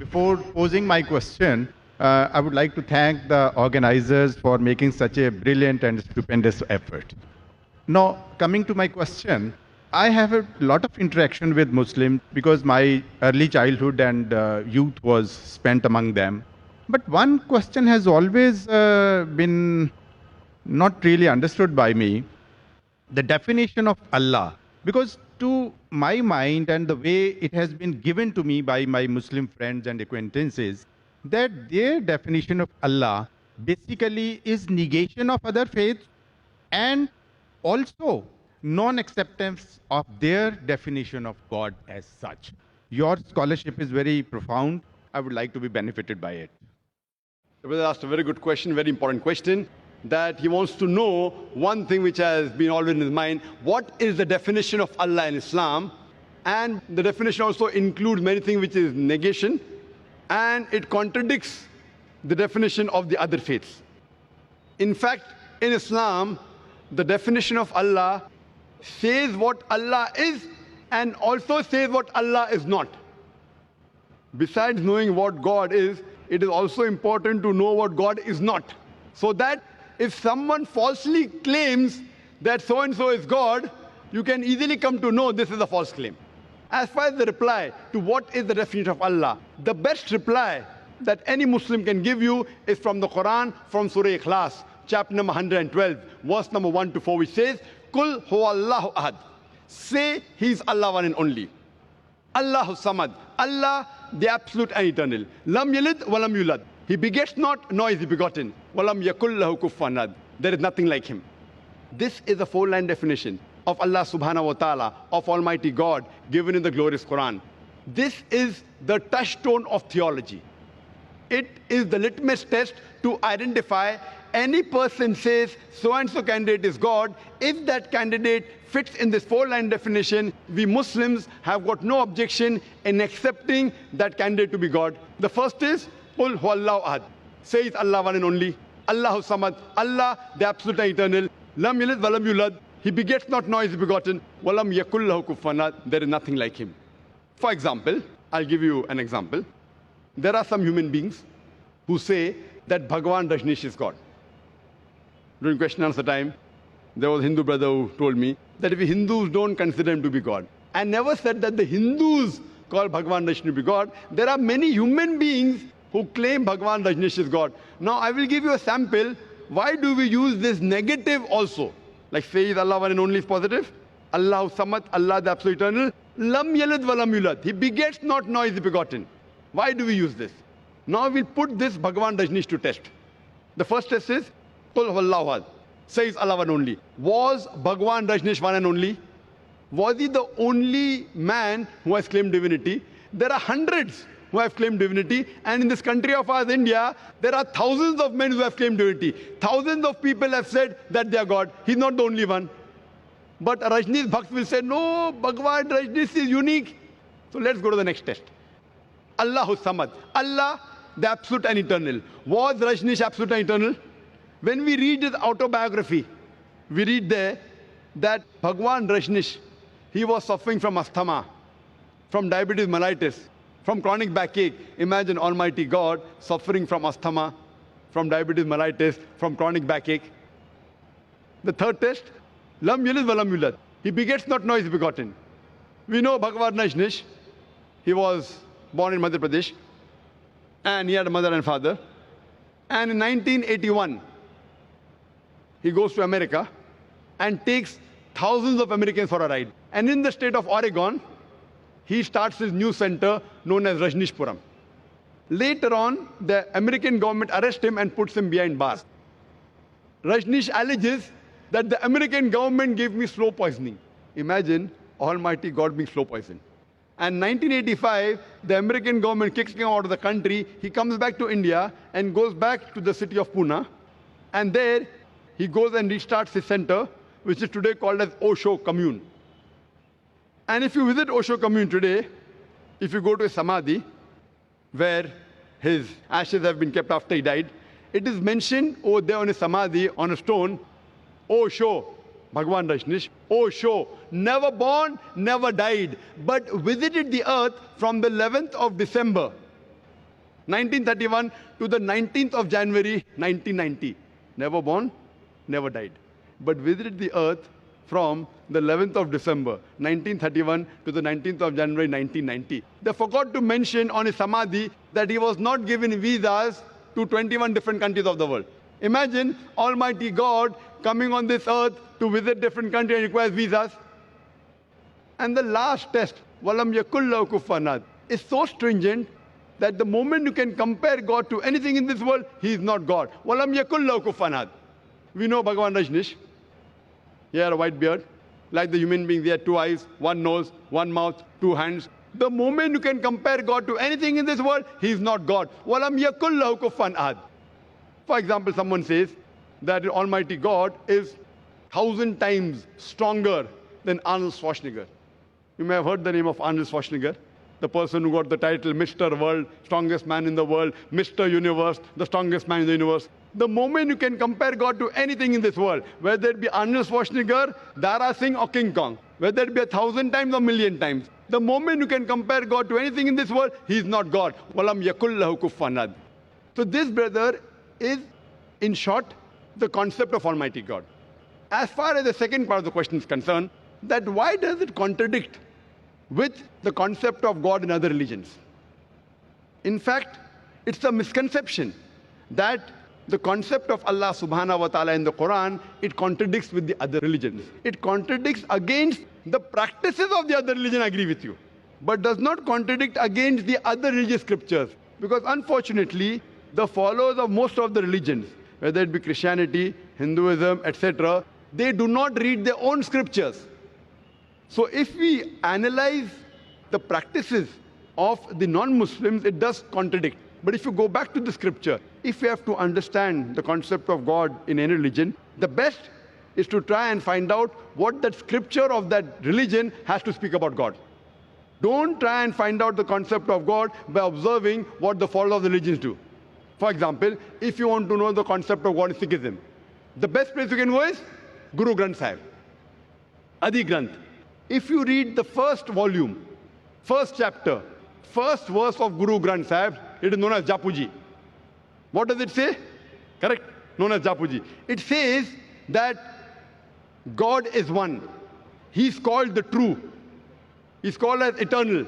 before posing my question, I would like to thank the organizers for making such a brilliant and stupendous effort. Now, coming to my question, I have a lot of interaction with Muslims because my early childhood and youth was spent among them. But one question has always been not really understood by me, the definition of Allah. Because to my mind and the way it has been given to me by my Muslim friends and acquaintances, that their definition of Allah basically is negation of other faiths and also non-acceptance of their definition of God as such. Your scholarship is very profound. I would like to be benefited by it. The brother asked a very good question, very important question, that he wants to know one thing which has been always in his mind: what is the definition of Allah in Islam? And the definition also includes many things which is negation, and it contradicts the definition of the other faiths. In fact, in Islam, the definition of Allah says what Allah is and also says what Allah is not. Besides knowing what God is, it is also important to know what God is not. So that if someone falsely claims that so-and-so is God, you can easily come to know this is a false claim. As far as the reply to what is the definition of Allah, the best reply that any Muslim can give you is from the Quran, from Surah Ikhlas, chapter number 112, verse number 1 to 4, which says, Kul huwallahu ahad. Say He is Allah one and only. Allahu samad. Allah, the absolute and eternal. Lam yalid walam yulad. He begets not, nor is he begotten. Walam yakul lahu kufuwan ahad. There is nothing like him. This is a four-line definition of Allah subhanahu wa ta'ala, of Almighty God, given in the glorious Quran. This is the touchstone of theology. It is the litmus test to identify any person says so-and-so candidate is God. If that candidate fits in this four-line definition, we Muslims have got no objection in accepting that candidate to be God. The first is, Qul huwallahu ahad. Say it's Allah one and only. Allahu samad. Allah, the absolute and eternal. Lam yalid walam yulad. He begets not, nor is he begotten. Walam yakul lahu kufuwan ahad. There is nothing like him. For example, I'll give you an example. There are some human beings who say that Bhagwan Rajneesh is God. During question and answer time, there was a Hindu brother who told me that if Hindus don't consider him to be God, I never said that the Hindus call Bhagwan Rajneesh to be God. There are many human beings who claim Bhagwan Rajneesh is God. Now I will give you a sample. Why do we use this negative also? Like say is Allah one and only is positive. Allahu samad, Allah the absolute eternal. Lam yalid walam yulad. He begets not, nor is he begotten. Why do we use this? Now we'll put this Bhagwan Rajneesh to test. The first test is, Qul huwallahu ahad. Says Allah one only. Was Bhagwan Rajneesh one and only? Was he the only man who has claimed divinity? There are hundreds who have claimed divinity, and in this country of ours, India, there are thousands of men who have claimed divinity. Thousands of people have said that they are God. He's not the only one. But Rajneesh Bhakt will say, no, Bhagwan Rajneesh is unique. So let's go to the next test. Allahu samad. Allah, the absolute and eternal. Was Rajneesh absolute and eternal? When we read his autobiography, we read there that Bhagwan Rajneesh, he was suffering from asthma, from diabetes mellitus, from chronic backache. Imagine Almighty God suffering from asthma, from diabetes mellitus, from chronic backache. The third test, Lam yalid walam yulad. He begets not, nor is he begotten. We know Bhagwan Rajneesh, he was born in Madhya Pradesh, and he had a mother and father. And in 1981, he goes to America and takes thousands of Americans for a ride. And in the state of Oregon, he starts his new center known as Rajneeshpuram. Later on, the American government arrests him and puts him behind bars. Rajneesh alleges that the American government gave me slow poisoning. Imagine Almighty God being slow poisoned. And 1985, the American government kicks him out of the country. He comes back to India and goes back to the city of Pune. And there, he goes and restarts his center, which is today called as Osho Commune. And if you visit Osho Commune today, if you go to a Samadhi, where his ashes have been kept after he died, it is mentioned over there on a Samadhi, on a stone, Osho, Bhagwan Rajneesh, Osho, never born, never died, but visited the earth from the 11th of December 1931 to the 19th of January 1990. Never born, never died. But visited the earth from the 11th of December 1931 to the 19th of January 1990. They forgot to mention on his samadhi that he was not given visas to 21 different countries of the world. Imagine Almighty God coming on this earth to visit different countries and requires visas. And the last test, Walam Yakullahu Kufanad, is so stringent that the moment you can compare God to anything in this world, he is not God. Walam Yakullahu Kufanad. We know Bhagavan Rajneesh. He had a white beard. Like the human beings, he had 2 eyes, 1 nose, 1 mouth, 2 hands. The moment you can compare God to anything in this world, he is not God. Walam Yakullahu Kufanad. For example, someone says that Almighty God is 1,000 times stronger than Arnold Schwarzenegger. You may have heard the name of Arnold Schwarzenegger, the person who got the title Mr. World, strongest man in the world, Mr. Universe, the strongest man in the universe. The moment you can compare God to anything in this world, whether it be Arnold Schwarzenegger, Dara Singh or King Kong, whether it be 1,000 times or 1,000,000 times, the moment you can compare God to anything in this world, he is not God. Walam yakullahu kufanad. So this, brother, is, in short, the concept of Almighty God. As far as the second part of the question is concerned, that why does it contradict with the concept of God in other religions? In fact, it's a misconception that the concept of Allah subhanahu wa ta'ala in the Quran, it contradicts with the other religions. It contradicts against the practices of the other religion, I agree with you, but does not contradict against the other religious scriptures. Because unfortunately, the followers of most of the religions, whether it be Christianity, Hinduism, etc., they do not read their own scriptures. So if we analyze the practices of the non-Muslims, it does contradict. But if you go back to the scripture, if you have to understand the concept of God in any religion, the best is to try and find out what that scripture of that religion has to speak about God. Don't try and find out the concept of God by observing what the followers of the religions do. For example, if you want to know the concept of God in Sikhism, the best place you can go is Guru Granth Sahib, Adi Granth. If you read the first volume, first chapter, first verse of Guru Granth Sahib, it is known as Japuji. What does it say? Correct? Known as Japuji. It says that God is one. He's called the true. He's called as eternal.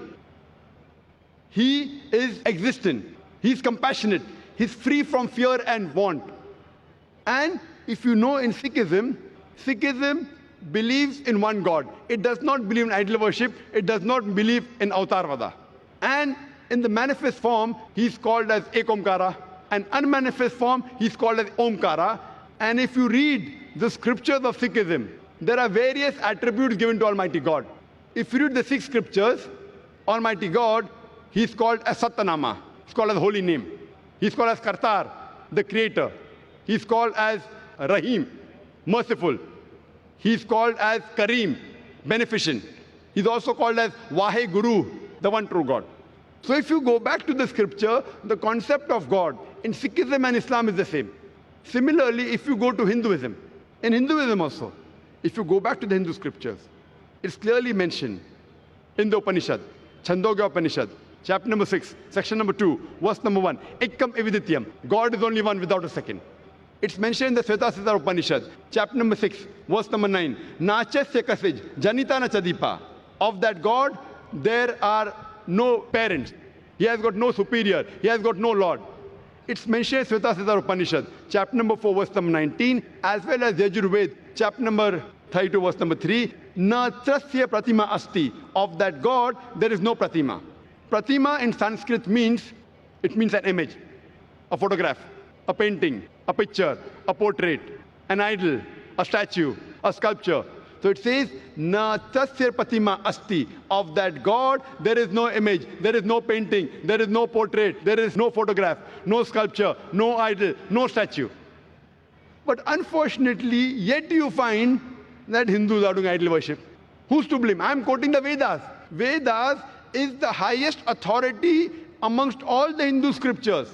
He is existent. He's compassionate. He's free from fear and want. And if you know, in Sikhism, Sikhism believes in one God. It does not believe in idol worship. It does not believe in Avatarvada. And in the manifest form, he's called as Ekomkara. And unmanifest form, he's called as Omkara. And if you read the scriptures of Sikhism, there are various attributes given to Almighty God. If you read the 6 scriptures, Almighty God, he's called as Satanama. He's called as holy name. He's called as Kartar, the creator. He's called as Rahim, merciful. He's called as Kareem, beneficent. He's also called as Vahe Guru, the one true God. So if you go back to the scripture, the concept of God in Sikhism and Islam is the same. Similarly, if you go to Hinduism, in Hinduism also, if you go back to the Hindu scriptures, it's clearly mentioned in the Upanishad, Chandogya Upanishad, chapter number 6, section number 2, verse number 1, Ekam Evidityam, God is only one without a second. It's mentioned in the Svetasithar Upanishad, chapter number 6, verse number 9, Nachasya Kasij, Janitana Chadipa. Of that God, there are no parents. He has got no superior. He has got no Lord. It's mentioned in Svetasithar Upanishad, chapter number 4, verse number 19, as well as Yajurved, chapter number 32, verse number 3, Na trasya pratima asti. Of that God, there is no pratima. Pratima in Sanskrit means, it means an image, a photograph, a painting, a picture, a portrait, an idol, a statue, a sculpture. So it says, Na tasya pratima asti. Of that God, there is no image, there is no painting, there is no portrait, there is no photograph, no sculpture, no idol, no statue. But unfortunately, yet you find that Hindus are doing idol worship. Who's to blame? I'm quoting the Vedas. Vedas is the highest authority amongst all the Hindu scriptures.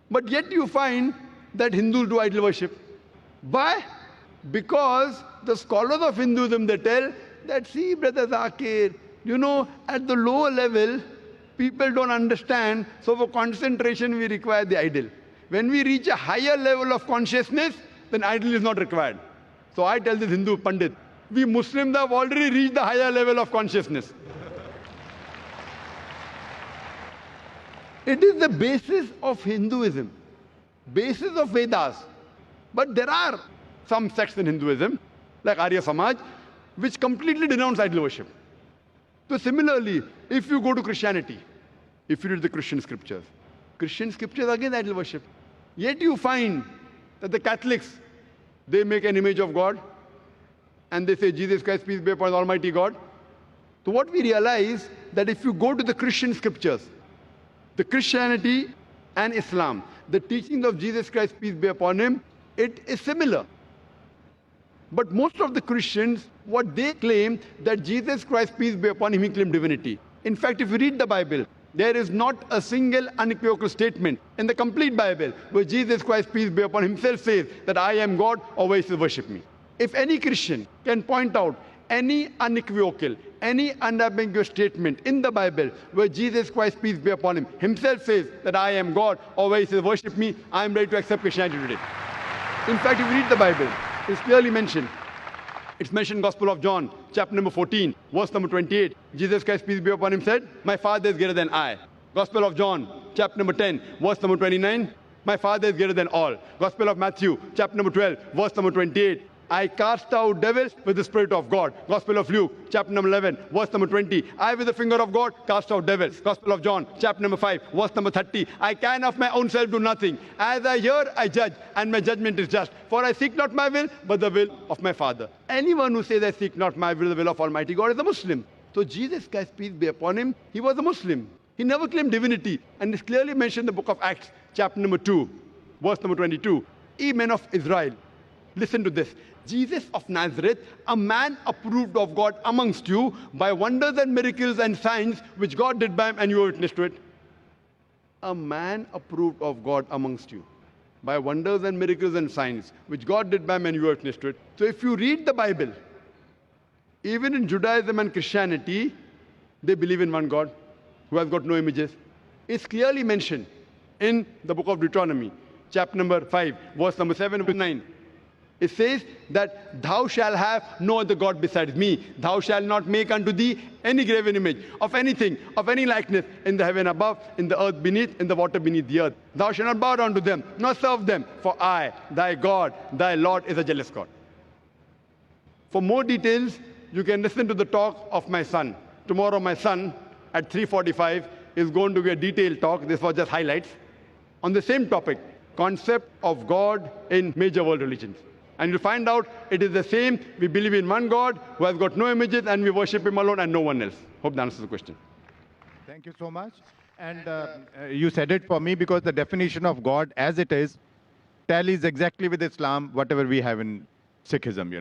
But yet you find that Hindus do idol worship. Why? Because the scholars of Hinduism, they tell that, see, Brother Zakir, you know, at the lower level, People don't understand, so for concentration we require the idol. When we reach a higher level of consciousness, then idol is not required. So I tell this Hindu Pandit, we Muslims have already reached the higher level of consciousness. It is the basis of Hinduism, basis of Vedas. But there are some sects in Hinduism, like Arya Samaj, which completely denounce idol worship. So similarly, if you go to Christianity, if you read the Christian scriptures again idol worship. Yet you find that the Catholics, they make an image of God and they say Jesus Christ, peace be upon the Almighty God. So what we realize that if you go to the Christian scriptures, the Christianity and Islam, the teachings of Jesus Christ, peace be upon him, it is similar. But most of the Christians, what they claim that Jesus Christ, peace be upon him, he claimed divinity. In fact, if you read the Bible, there is not a single unequivocal statement in the complete Bible where Jesus Christ, peace be upon him, himself says that I am God, always worship me. If any Christian can point out any unequivocal, any unambiguous statement in the Bible where Jesus Christ, peace be upon him, himself says that I am God, always worship me, I am ready to accept Christianity today. In fact, if you read the Bible, it's clearly mentioned. It's mentioned in Gospel of John, chapter number 14, verse number 28. Jesus Christ, peace be upon him, said, my Father is greater than I. Gospel of John, chapter number 10, verse number 29. My Father is greater than all. Gospel of Matthew, chapter number 12, verse number 28. I cast out devils with the Spirit of God. Gospel of Luke, chapter number 11, verse number 20. I, with the finger of God, cast out devils. Gospel of John, chapter number 5, verse number 30. I can of my own self do nothing. As I hear, I judge, and my judgment is just. For I seek not my will, but the will of my Father. Anyone who says, I seek not my will, the will of Almighty God, is a Muslim. So Jesus Christ, peace be upon him, he was a Muslim. He never claimed divinity. And it's clearly mentioned in the book of Acts, chapter number 2, verse number 22. Ye men of Israel, listen to this. Jesus of Nazareth, a man approved of God amongst you by wonders and miracles and signs which God did by him, and you were witness to it. A man approved of God amongst you by wonders and miracles and signs which God did by him, and you were witness to it. So if you read the Bible, even in Judaism and Christianity, they believe in one God who has got no images. It's clearly mentioned in the book of Deuteronomy, chapter number 5, verse number 7 to 9. It says that thou shalt have no other God besides me. Thou shalt not make unto thee any graven image of anything, of any likeness in the heaven above, in the earth beneath, in the water beneath the earth. Thou shalt not bow down to them, nor serve them. For I, thy God, thy Lord, is a jealous God. For more details, you can listen to the talk of my son. Tomorrow my son at 3:45 is going to be a detailed talk. This was just highlights on the same topic, concept of God in major world religions. And you'll find out it is the same. We believe in one God who has got no images, and we worship him alone and no one else. Hope that answers the question. Thank you so much. And you said it for me because the definition of God as it is tallies exactly with Islam, whatever we have in Sikhism,